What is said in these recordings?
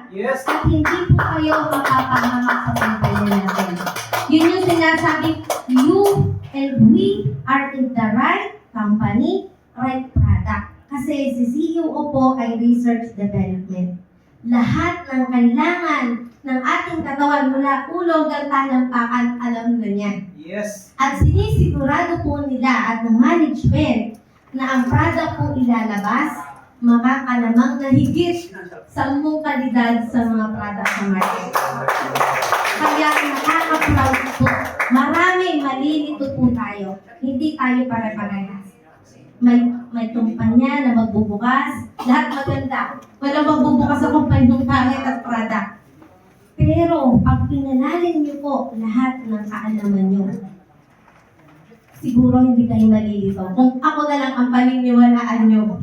Yes. At hindi po kayo mapapahamak sa kumpanya natin. Yun yung sinasabi, you and we are in the right company, right product. Kasi si CEO po ay research development. Lahat ng kailangan ng ating katawan mula ulo hanggang talampakan, alam na niya. Yes. At sinisigurado po nila at ng management na ang product po ilalabas, makakalamang na higit 10 kalidad sa mga product sa market. Kaya nakaka-proud po. Marami, malilito po tayo. Hindi tayo pare-parehas. May kumpanya na magbubukas, lahat maganda. Walang magbubukas sa kumpanyang pangit at product. Pero, pag pinanalin niyo po lahat ng kaalaman niyo, siguro hindi kayo malilito. Kung ako na lang ang paniniwalaan niyo,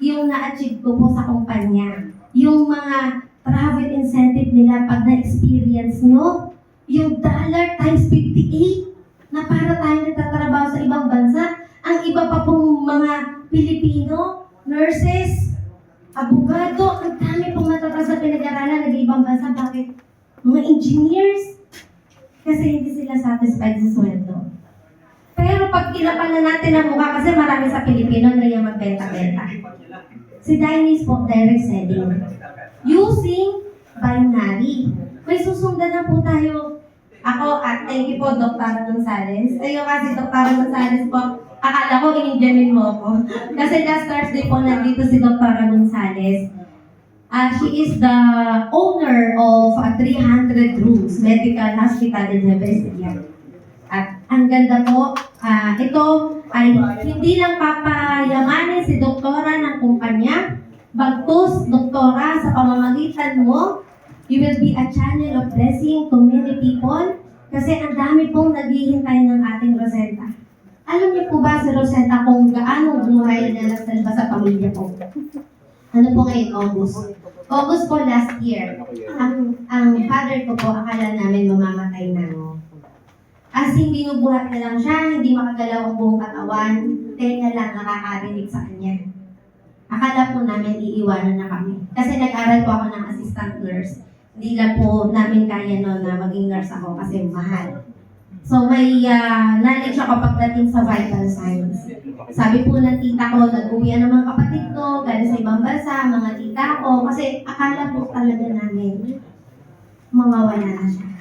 yung na-achieve ko po sa kumpanya, yung mga travel incentive nila pag na-experience nyo, yung dollar times 58 na para tayo nagtatrabaho sa ibang bansa, ang iba pa pong mga Pilipino, nurses, abogado, ang dami pong natapos sa pinag-aralan ng ibang bansa. Bakit? Mga engineers, kasi hindi sila satisfied sa sweldo. Pero pag kinapalan natin ang mukha, kasi marami sa Pilipino na yung magbenta-benta. Si Diney's po, direct selling. Using binary. May susundan na po tayo. Ako, at thank you po, Dr. Gonzales. Tayo kasi, Dr. Gonzales po, akala ko in-Indianin mo ako. Kasi last Thursday po, nandito si Dr. Gonzales. She is the owner of 300 Rooms Medical Hospital in Nueva Ecija. At ang ganda po, ito ay hindi lang papayamanin si doktora ng kumpanya, bagkus, doktora, sa pamamagitan mo, you will be a channel of blessing to many people kasi ang dami pong naghihintay ng ating Rosetta. Alam niyo po ba si Rosetta kung gaano buhay na nasalba sa pamilya po? Ano po ngayon, August? August po last year. Ang father ko po, akala namin mamamatay na. As hindi nubuhat na lang siya, hindi makagalaw ang buong katawan, tenga lang nakakarinig sa kanya. Akala po namin iiwanan na kami. Kasi nag-aral po ako ng assistant nurse. Hindi lang po namin kaya noon na maging nurse ako kasi mahal. So may knowledge ako pagdating sa vital signs. Sabi po ng tita ko, nag-uwi ang mga kapatid ko, galing sa ibang bansa, mga tita ko, kasi akala po talaga namin mawawala na siya.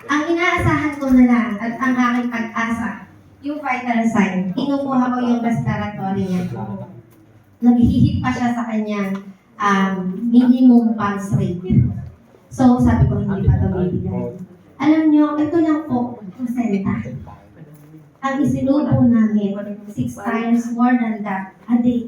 Ang inaasahan ko na lang at ang aking pag-asa, yung vital sign, kinukuha ko yung respiratory niya. Naghihit pa siya sa kanyang minimum pulse rate. So, sabi ko, hindi pa ito bibigay. Alam nyo, ito lang po, Rosetta. Ang isinubo namin, 6 times more than that a day.